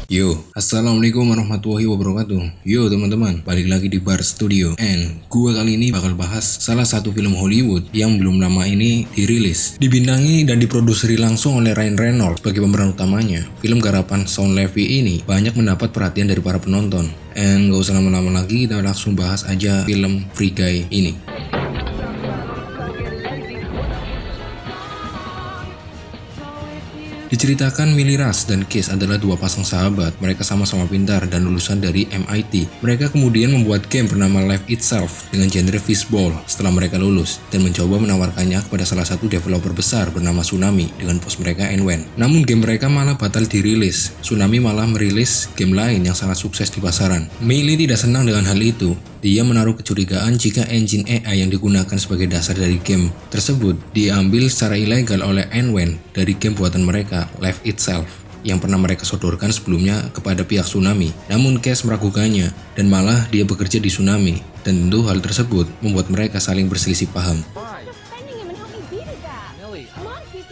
Yo, assalamualaikum warahmatullahi wabarakatuh. Yo teman-teman, balik lagi di Bar Studio. And gua kali ini bakal bahas salah satu film Hollywood yang belum lama ini dirilis. Dibintangi dan diproduseri langsung oleh Ryan Reynolds sebagai pemeran utamanya. Film garapan Shawn Levy ini banyak mendapat perhatian dari para penonton. And gak usah lama-lama lagi, kita langsung bahas aja film Free Guy ini. Diceritakan Millie Rush dan Case adalah dua pasang sahabat. Mereka sama-sama pintar dan lulusan dari MIT. Mereka kemudian membuat game bernama Life Itself dengan genre fishbowl setelah mereka lulus dan mencoba menawarkannya kepada salah satu developer besar bernama Tsunami dengan bos mereka Enwen. Namun game mereka malah batal dirilis. Tsunami malah merilis game lain yang sangat sukses di pasaran. Millie tidak senang dengan hal itu. Dia menaruh kecurigaan jika engine AI yang digunakan sebagai dasar dari game tersebut diambil secara ilegal oleh Enwen dari game buatan mereka, Life Itself, yang pernah mereka sodorkan sebelumnya kepada pihak Tsunami. Namun Case meragukannya dan malah dia bekerja di Tsunami, dan tentu hal tersebut membuat mereka saling berselisih paham.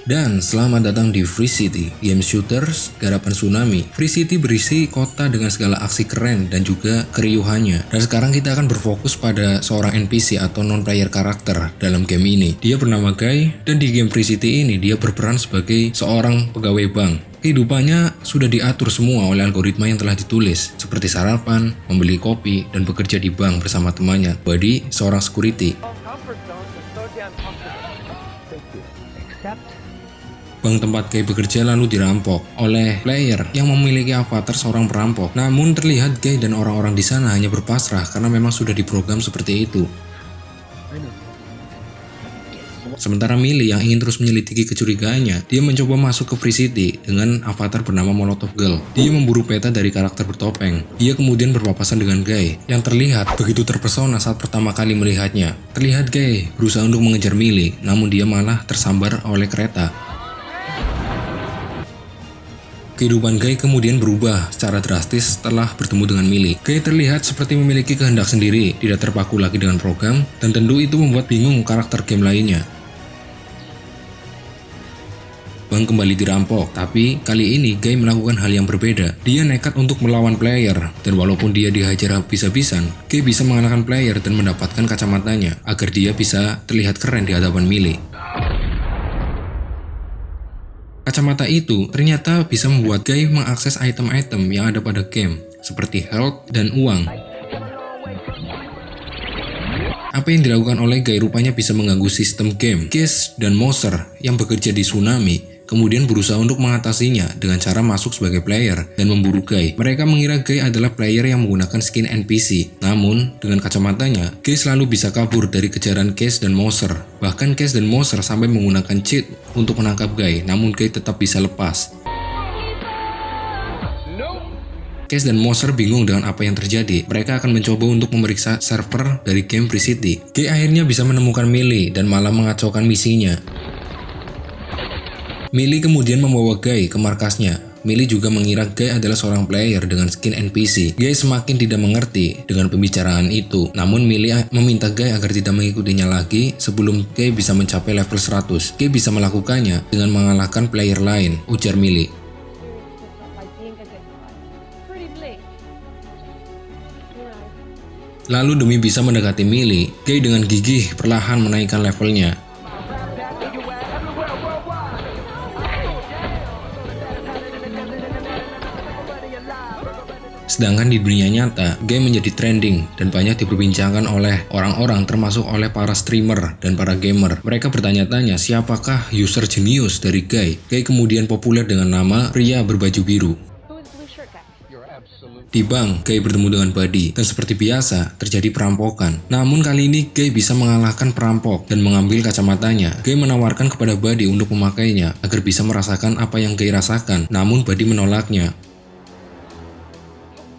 Dan selamat datang di Free City, game shooters garapan Tsunami. Free City berisi kota dengan segala aksi keren dan juga keriuhannya. Dan sekarang kita akan berfokus pada seorang NPC atau non-player karakter dalam game ini. Dia bernama Guy, dan di game Free City ini dia berperan sebagai seorang pegawai bank. Kehidupannya sudah diatur semua oleh algoritma yang telah ditulis, seperti sarapan, membeli kopi, dan bekerja di bank bersama temannya, Buddy, seorang security. Bank tempat Guy bekerja lalu dirampok oleh player yang memiliki avatar seorang perampok. Namun terlihat Guy dan orang-orang di sana hanya berpasrah karena memang sudah diprogram seperti itu. Sementara Millie yang ingin terus menyelidiki kecurigaannya, dia mencoba masuk ke Free City dengan avatar bernama Molotov Girl. Dia memburu peta dari karakter bertopeng. Dia kemudian berpapasan dengan Guy yang terlihat begitu terpesona saat pertama kali melihatnya. Terlihat Guy berusaha untuk mengejar Millie, namun dia malah tersambar oleh kereta. Kehidupan Guy kemudian berubah secara drastis setelah bertemu dengan Millie. Guy terlihat seperti memiliki kehendak sendiri, tidak terpaku lagi dengan program, dan tentu itu membuat bingung karakter game lainnya. Bank kembali dirampok, tapi kali ini Guy melakukan hal yang berbeda. Dia nekat untuk melawan player, dan walaupun dia dihajar habis-habisan, Guy bisa mengalahkan player dan mendapatkan kacamatanya, agar dia bisa terlihat keren di hadapan Millie. Kacamata itu ternyata bisa membuat Guy mengakses item-item yang ada pada game, seperti health dan uang. Apa yang dilakukan oleh Guy rupanya bisa mengganggu sistem game. Case dan Moser yang bekerja di Tsunami kemudian berusaha untuk mengatasinya dengan cara masuk sebagai player dan memburu Guy. Mereka mengira Guy adalah player yang menggunakan skin NPC. Namun, dengan kacamatanya, Guy selalu bisa kabur dari kejaran Case dan Moser. Bahkan Case dan Moser sampai menggunakan cheat untuk menangkap Guy, namun Guy tetap bisa lepas. Case dan Moser bingung dengan apa yang terjadi. Mereka akan mencoba untuk memeriksa server dari game Free City. Guy akhirnya bisa menemukan Millie dan malah mengacaukan misinya. Millie kemudian membawa Guy ke markasnya. Millie juga mengira Guy adalah seorang player dengan skin NPC. Guy semakin tidak mengerti dengan pembicaraan itu. Namun Millie meminta Guy agar tidak mengikutinya lagi sebelum Guy bisa mencapai level 100. Guy bisa melakukannya dengan mengalahkan player lain, ujar Millie. Lalu demi bisa mendekati Millie, Guy dengan gigih perlahan menaikkan levelnya. Sedangkan di dunia nyata, Guy menjadi trending dan banyak diperbincangkan oleh orang-orang termasuk oleh para streamer dan para gamer. Mereka bertanya-tanya siapakah user jenius dari Guy. Guy kemudian populer dengan nama pria berbaju biru. Di bank, Guy bertemu dengan Buddy dan seperti biasa terjadi perampokan. Namun kali ini Guy bisa mengalahkan perampok dan mengambil kacamatanya. Guy menawarkan kepada Buddy untuk memakainya agar bisa merasakan apa yang Guy rasakan. Namun Buddy menolaknya.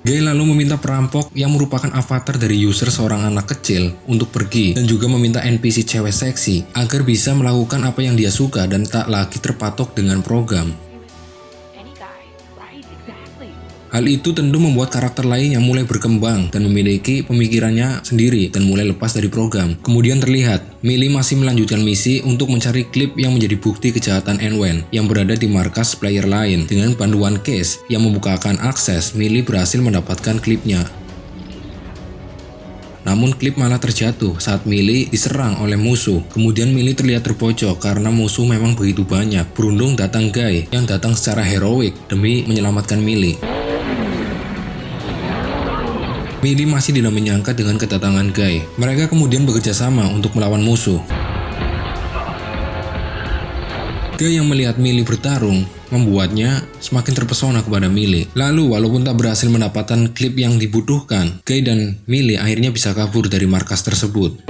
Guy lalu meminta perampok yang merupakan avatar dari user seorang anak kecil untuk pergi dan juga meminta NPC cewek seksi agar bisa melakukan apa yang dia suka dan tak lagi terpatok dengan program. Hal itu tentu membuat karakter lain yang mulai berkembang dan memiliki pemikirannya sendiri dan mulai lepas dari program. Kemudian terlihat, Millie masih melanjutkan misi untuk mencari klip yang menjadi bukti kejahatan N-Wen yang berada di markas player lain. Dengan bantuan Case yang membukakan akses, Millie berhasil mendapatkan klipnya. Namun klip malah terjatuh saat Millie diserang oleh musuh. Kemudian Millie terlihat terpojok karena musuh memang begitu banyak. Beruntung datang Guy yang datang secara heroik demi menyelamatkan Millie. Millie masih tidak menyangka dengan kedatangan Guy. Mereka kemudian bekerja sama untuk melawan musuh. Guy yang melihat Millie bertarung membuatnya semakin terpesona kepada Millie. Lalu walaupun tak berhasil mendapatkan klip yang dibutuhkan, Guy dan Millie akhirnya bisa kabur dari markas tersebut.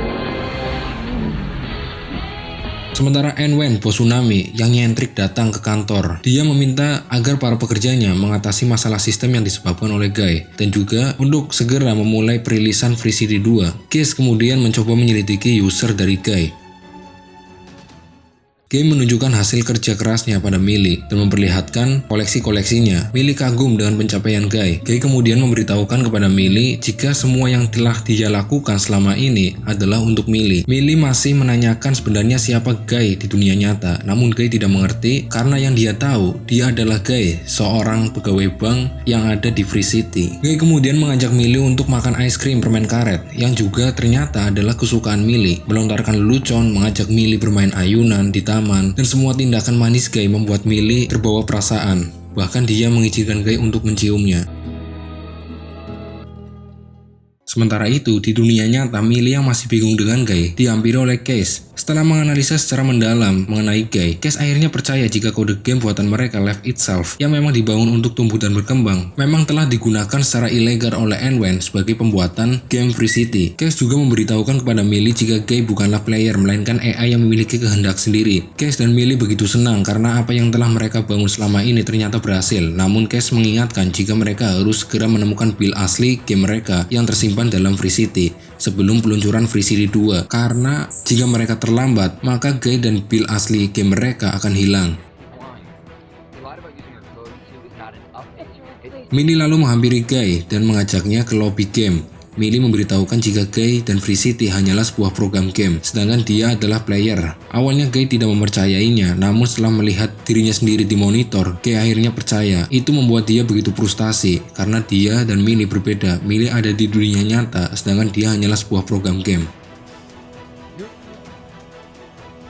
Sementara N-Wen, bos Tsunami, yang nyentrik datang ke kantor. Dia meminta agar para pekerjanya mengatasi masalah sistem yang disebabkan oleh Guy, dan juga untuk segera memulai perilisan Free City 2. Case kemudian mencoba menyelidiki user dari Guy. Guy menunjukkan hasil kerja kerasnya pada Millie dan memperlihatkan koleksi-koleksinya. Millie kagum dengan pencapaian Guy. Guy kemudian memberitahukan kepada Millie jika semua yang telah dia lakukan selama ini adalah untuk Millie. Millie masih menanyakan sebenarnya siapa Guy di dunia nyata, namun Guy tidak mengerti karena yang dia tahu, dia adalah Guy, seorang pegawai bank yang ada di Free City. Guy kemudian mengajak Millie untuk makan es krim permen karet, yang juga ternyata adalah kesukaan Millie. Melontarkan lelucon, mengajak Millie bermain ayunan di dan semua tindakan manis Guy membuat Millie terbawa perasaan. Bahkan dia mengizinkan Guy untuk menciumnya. Sementara itu, di dunia nyata, Millie yang masih bingung dengan Guy dihampiri oleh Case. Setelah menganalisa secara mendalam mengenai Guy, Case akhirnya percaya jika kode game buatan mereka Life Itself yang memang dibangun untuk tumbuh dan berkembang memang telah digunakan secara ilegal oleh N-Wen sebagai pembuatan game Free City. Case juga memberitahukan kepada Millie jika Guy bukanlah player melainkan AI yang memiliki kehendak sendiri. Case dan Millie begitu senang karena apa yang telah mereka bangun selama ini ternyata berhasil. Namun Case mengingatkan jika mereka harus segera menemukan build asli game mereka yang tersimpan dalam Free City sebelum peluncuran Free City 2, karena jika mereka terlambat, maka Guy dan build asli game mereka akan hilang. Millie lalu menghampiri Guy dan mengajaknya ke lobby game. Millie memberitahukan jika Guy dan Free City hanyalah sebuah program game, sedangkan dia adalah player. Awalnya Guy tidak mempercayainya, namun setelah melihat dirinya sendiri di monitor, Guy akhirnya percaya. Itu membuat dia begitu frustasi, karena dia dan Millie berbeda. Millie ada di dunia nyata, sedangkan dia hanyalah sebuah program game.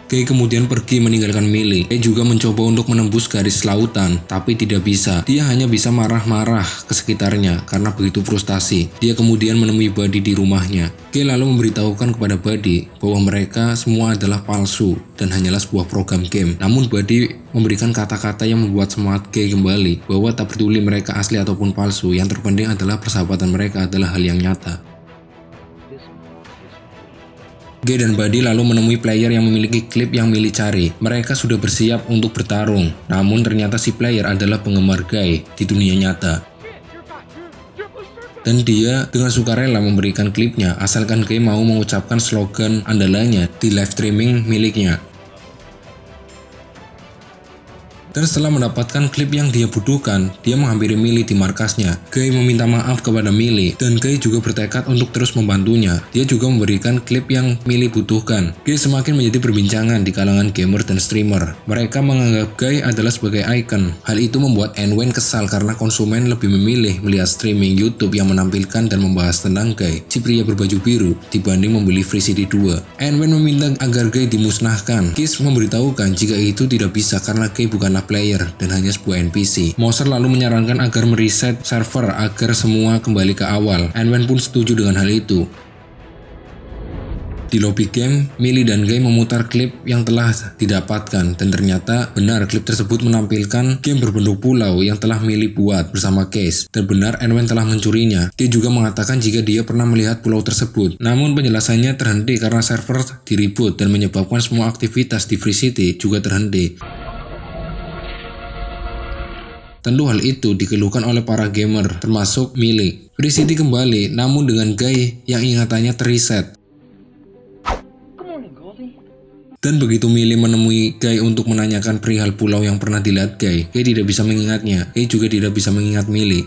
Guy kemudian pergi meninggalkan Millie. Guy juga mencoba untuk menembus garis lautan, tapi tidak bisa. Dia hanya bisa marah-marah ke sekitarnya karena begitu frustasi. Dia kemudian menemui Buddy di rumahnya. Guy lalu memberitahukan kepada Buddy bahwa mereka semua adalah palsu dan hanyalah sebuah program game. Namun Buddy memberikan kata-kata yang membuat semangat Guy kembali, bahwa tak peduli mereka asli ataupun palsu, yang terpenting adalah persahabatan mereka adalah hal yang nyata. Guy dan Buddy lalu menemui player yang memiliki klip yang Millie cari. Mereka sudah bersiap untuk bertarung, namun ternyata si player adalah penggemar Guy di dunia nyata. Dan dia dengan sukarela memberikan klipnya asalkan Guy mau mengucapkan slogan andalanya di live streaming miliknya. Dan setelah mendapatkan klip yang dia butuhkan, dia menghampiri Millie di markasnya. Guy meminta maaf kepada Millie, dan Guy juga bertekad untuk terus membantunya. Dia juga memberikan klip yang Millie butuhkan. Guy semakin menjadi perbincangan di kalangan gamer dan streamer. Mereka menganggap Guy adalah sebagai icon. Hal itu membuat N-Wen kesal karena konsumen lebih memilih melihat streaming YouTube yang menampilkan dan membahas tentang Guy, si pria berbaju biru, dibanding membeli Free City 2. N-Wen meminta agar Guy dimusnahkan. Case memberitahukan jika itu tidak bisa karena Guy bukanlah player dan hanya sebuah NPC. Moser lalu menyarankan agar mereset server agar semua kembali ke awal. N-Wen pun setuju dengan hal itu. Di lobby game, Millie dan Guy memutar klip yang telah didapatkan, dan ternyata benar klip tersebut menampilkan game berbentuk pulau yang telah Millie buat bersama Case, dan benar N-Wen telah mencurinya. Dia juga mengatakan jika dia pernah melihat pulau tersebut, namun penjelasannya terhenti karena server di-reboot dan menyebabkan semua aktivitas di Free City juga terhenti. Tentu hal itu dikeluhkan oleh para gamer, termasuk Millie. Free City kembali, namun dengan Guy yang ingatannya terreset. Dan begitu Millie menemui Guy untuk menanyakan perihal pulau yang pernah dilihat Guy tidak bisa mengingatnya. Guy juga tidak bisa mengingat Millie.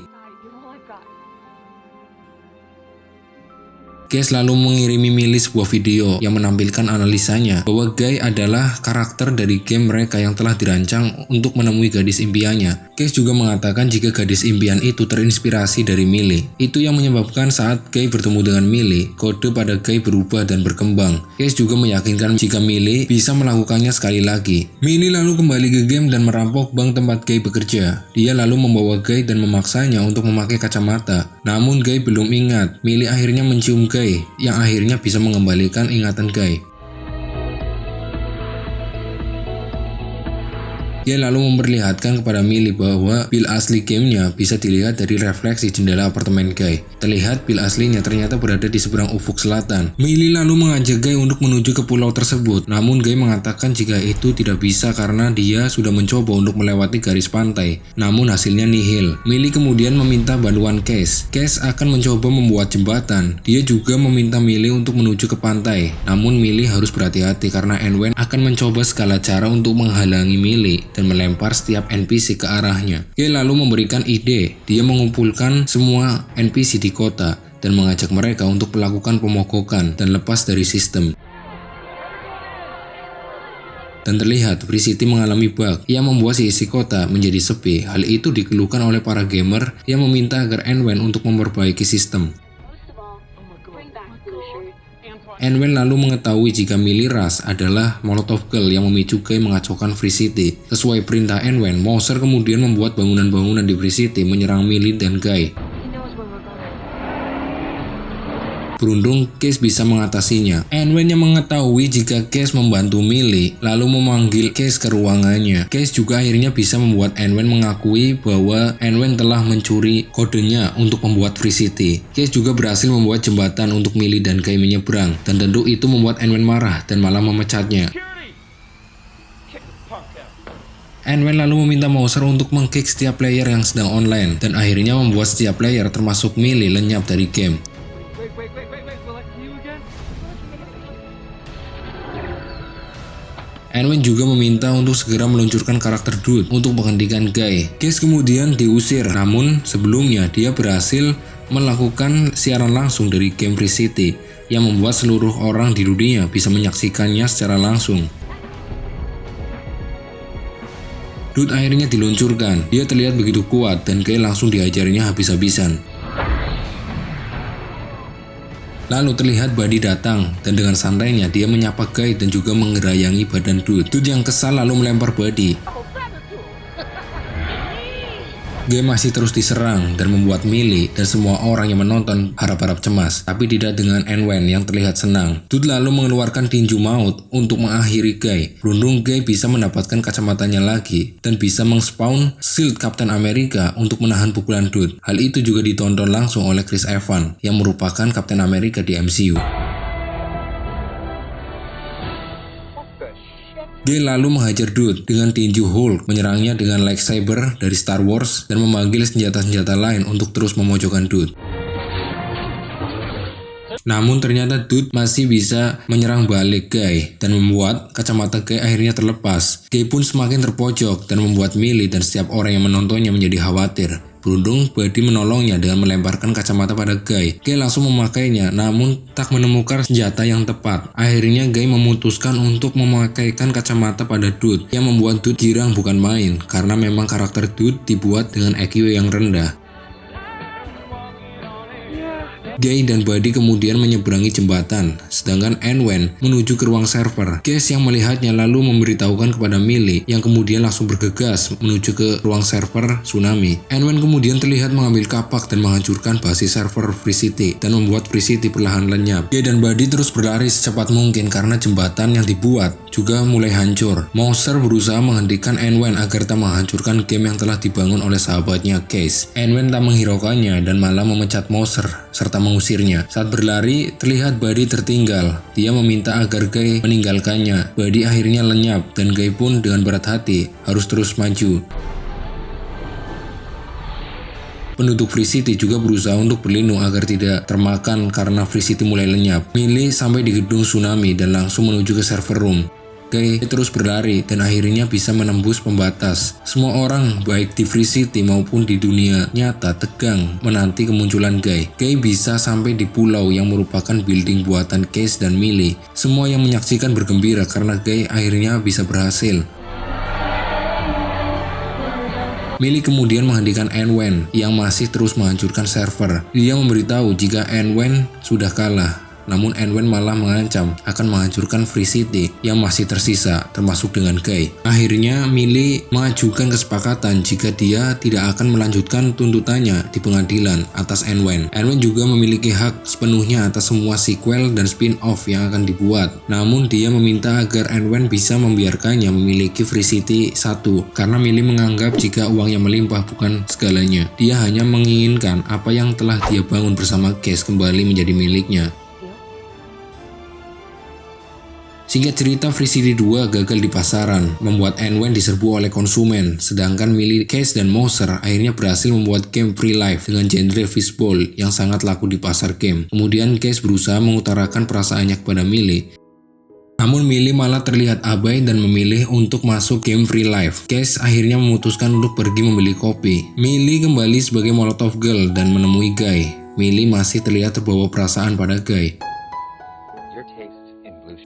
Case lalu mengirimi Millie sebuah video yang menampilkan analisanya bahwa Guy adalah karakter dari game mereka yang telah dirancang untuk menemui gadis impiannya. Case juga mengatakan jika gadis impian itu terinspirasi dari Millie. Itu yang menyebabkan saat Guy bertemu dengan Millie, kode pada Guy berubah dan berkembang. Case juga meyakinkan jika Millie bisa melakukannya sekali lagi. Millie lalu kembali ke game dan merampok bank tempat Guy bekerja. Dia lalu membawa Guy dan memaksanya untuk memakai kacamata. Namun Guy belum ingat. Millie akhirnya mencium Guy, yang akhirnya bisa mengembalikan ingatan Guy. Dia lalu memperlihatkan kepada Millie bahwa bil asli gamenya bisa dilihat dari refleksi jendela apartemen Guy. Terlihat bil aslinya ternyata berada di seberang ufuk selatan. Millie lalu mengajak Guy untuk menuju ke pulau tersebut, namun Guy mengatakan jika itu tidak bisa karena dia sudah mencoba untuk melewati garis pantai, namun hasilnya nihil. Millie kemudian meminta bantuan Case. Case akan mencoba membuat jembatan. Dia juga meminta Millie untuk menuju ke pantai, namun Millie harus berhati-hati karena Anwen akan mencoba segala cara untuk menghalangi Millie dan melempar setiap NPC ke arahnya. Guy lalu memberikan ide. Dia mengumpulkan semua NPC di kota dan mengajak mereka untuk melakukan pemogokan dan lepas dari sistem. Dan terlihat Free City mengalami bug yang membuat isi kota menjadi sepi. Hal itu dikeluhkan oleh para gamer yang meminta agar Anwen untuk memperbaiki sistem. Anwen lalu mengetahui jika Millie Rush adalah Molotov Girl yang memicu Guy mengacaukan Free City. Sesuai perintah Anwen, Mouser kemudian membuat bangunan-bangunan di Free City menyerang Millie dan Guy. Beruntung Case bisa mengatasinya. Anwen yang mengetahui jika Case membantu Millie lalu memanggil Case ke ruangannya. Case juga akhirnya bisa membuat Anwen mengakui bahwa Anwen telah mencuri kodenya untuk membuat Free City. Case juga berhasil membuat jembatan untuk Millie dan Guy menyeberang, dan tentu itu membuat Anwen marah dan malah memecatnya. Anwen lalu meminta Mouser untuk meng-kick setiap player yang sedang online, dan akhirnya membuat setiap player termasuk Millie lenyap dari game. Anwen juga meminta untuk segera meluncurkan karakter Dude untuk menghentikan Guy. Case kemudian diusir, namun sebelumnya dia berhasil melakukan siaran langsung dari game Free City yang membuat seluruh orang di dunia bisa menyaksikannya secara langsung. Dude akhirnya diluncurkan. Dia terlihat begitu kuat dan Guy langsung diajarnya habis-habisan. Lalu terlihat Buddy datang, dan dengan santainya dia menyapa Guy dan juga mengerayangi badan Dude. Dude yang kesal lalu melempar Buddy. Guy masih terus diserang dan membuat Millie dan semua orang yang menonton harap-harap cemas, tapi tidak dengan Anwen yang terlihat senang. Dude lalu mengeluarkan tinju maut untuk mengakhiri Guy. Beruntung Guy bisa mendapatkan kacamatanya lagi dan bisa meng-spawn shield Captain America untuk menahan pukulan Dude. Hal itu juga ditonton langsung oleh Chris Evans yang merupakan Captain America di MCU. Guy lalu menghajar Dude dengan tinju Hulk, menyerangnya dengan lightsaber dari Star Wars dan memanggil senjata-senjata lain untuk terus memojokkan Dude. Namun ternyata Dude masih bisa menyerang balik Guy dan membuat kacamata Guy akhirnya terlepas. Guy pun semakin terpojok dan membuat Millie dan setiap orang yang menontonnya menjadi khawatir. Beruntung Buddy menolongnya dengan melemparkan kacamata pada Guy. Guy langsung memakainya, namun tak menemukan senjata yang tepat. Akhirnya Guy memutuskan untuk memakaikan kacamata pada Dude, yang membuat Dude girang bukan main, karena memang karakter Dude dibuat dengan EQ yang rendah. Guy dan Buddy kemudian menyeberangi jembatan, sedangkan Anwen menuju ke ruang server. Case yang melihatnya lalu memberitahukan kepada Millie, yang kemudian langsung bergegas menuju ke ruang server Tsunami. Anwen kemudian terlihat mengambil kapak dan menghancurkan basis server Free City dan membuat Free City perlahan lenyap. Guy dan Buddy terus berlari secepat mungkin karena jembatan yang dibuat juga mulai hancur. Mouser berusaha menghentikan Anwen agar tak menghancurkan game yang telah dibangun oleh sahabatnya Case. Anwen tak menghiraukannya dan malah memecat Mouser serta mengusirnya. Saat berlari, terlihat Buddy tertinggal. Dia meminta agar Guy meninggalkannya. Buddy akhirnya lenyap dan Guy pun dengan berat hati harus terus maju. Penduduk Free City juga berusaha untuk berlindung agar tidak termakan karena Free City mulai lenyap. Millie sampai di gedung Tsunami dan langsung menuju ke server room. Guy terus berlari dan akhirnya bisa menembus pembatas. Semua orang baik di Free City maupun di dunia nyata tegang menanti kemunculan Guy. Guy bisa sampai di pulau yang merupakan building buatan Case dan Millie. Semua yang menyaksikan bergembira karena Guy akhirnya bisa berhasil. Millie kemudian menghentikan N-Wen yang masih terus menghancurkan server. Dia memberitahu jika N-Wen sudah kalah. Namun N-Wen malah mengancam akan menghancurkan Free City yang masih tersisa, termasuk dengan Guy. Akhirnya Millie mengajukan kesepakatan jika dia tidak akan melanjutkan tuntutannya di pengadilan atas N-Wen. N-Wen juga memiliki hak sepenuhnya atas semua sequel dan spin-off yang akan dibuat. Namun dia meminta agar N-Wen bisa membiarkannya memiliki Free City 1, karena Millie menganggap jika uang yang melimpah bukan segalanya. Dia hanya menginginkan apa yang telah dia bangun bersama Case kembali menjadi miliknya. Singkat cerita, Free City 2 gagal di pasaran, membuat N-Wen diserbu oleh konsumen, sedangkan Millie, Case, dan Moser akhirnya berhasil membuat game Free Life dengan genre fishbowl yang sangat laku di pasar game. Kemudian Case berusaha mengutarakan perasaannya kepada Millie. Namun Millie malah terlihat abai dan memilih untuk masuk game Free Life. Case akhirnya memutuskan untuk pergi membeli kopi. Millie kembali sebagai Molotov Girl dan menemui Guy. Millie masih terlihat terbawa perasaan pada Guy.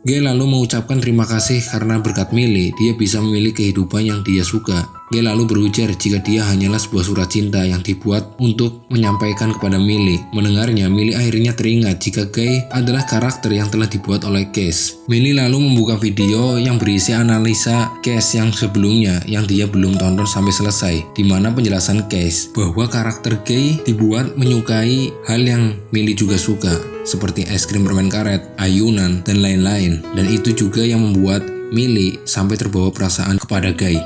Guy lalu mengucapkan terima kasih karena berkat Millie, dia bisa memilih kehidupan yang dia suka. Guy lalu berujar jika dia hanyalah sebuah surat cinta yang dibuat untuk menyampaikan kepada Millie. Mendengarnya, Millie akhirnya teringat jika Guy adalah karakter yang telah dibuat oleh Case. Millie lalu membuka video yang berisi analisa Case yang sebelumnya yang dia belum tonton sampai selesai, di mana penjelasan Case bahwa karakter Guy dibuat menyukai hal yang Millie juga suka, seperti es krim permen karet, ayunan, dan lain-lain. Dan itu juga yang membuat Millie sampai terbawa perasaan kepada Guy.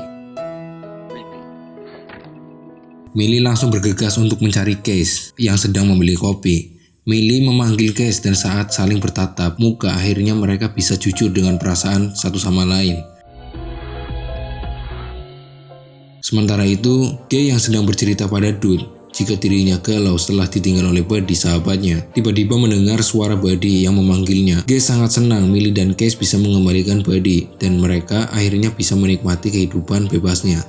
Millie langsung bergegas untuk mencari Case yang sedang membeli kopi. Millie memanggil Case dan saat saling bertatap muka, akhirnya mereka bisa jujur dengan perasaan satu sama lain. Sementara itu, Guy yang sedang bercerita pada Dude jika dirinya galau setelah ditinggal oleh Buddy sahabatnya, tiba-tiba mendengar suara Buddy yang memanggilnya. Guy sangat senang Millie dan Case bisa mengembalikan Buddy dan mereka akhirnya bisa menikmati kehidupan bebasnya.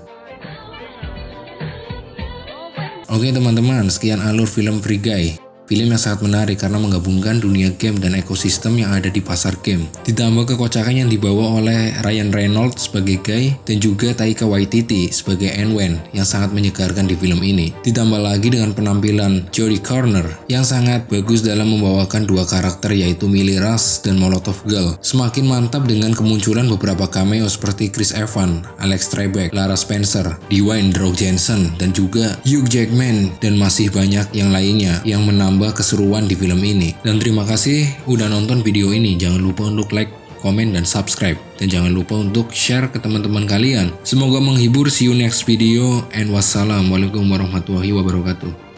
Oke teman-teman, sekian alur film Free Guy. Film yang sangat menarik karena menggabungkan dunia game dan ekosistem yang ada di pasar game. Ditambah kekocakan yang dibawa oleh Ryan Reynolds sebagai Guy dan juga Taika Waititi sebagai N-Wen yang sangat menyegarkan di film ini. Ditambah lagi dengan penampilan Jodie Comer yang sangat bagus dalam membawakan dua karakter yaitu Millie Rush dan Molotov Girl. Semakin mantap dengan kemunculan beberapa cameo seperti Chris Evans, Alex Trebek, Lara Spencer, Dwayne The Rock Johnson, dan juga Hugh Jackman dan masih banyak yang lainnya yang menambah keseruan di film ini. Dan terima kasih udah nonton video ini. Jangan lupa untuk like, komen, dan subscribe. Dan jangan lupa untuk share ke teman-teman kalian. Semoga menghibur. See you next video and wassalamualaikum warahmatullahi wabarakatuh.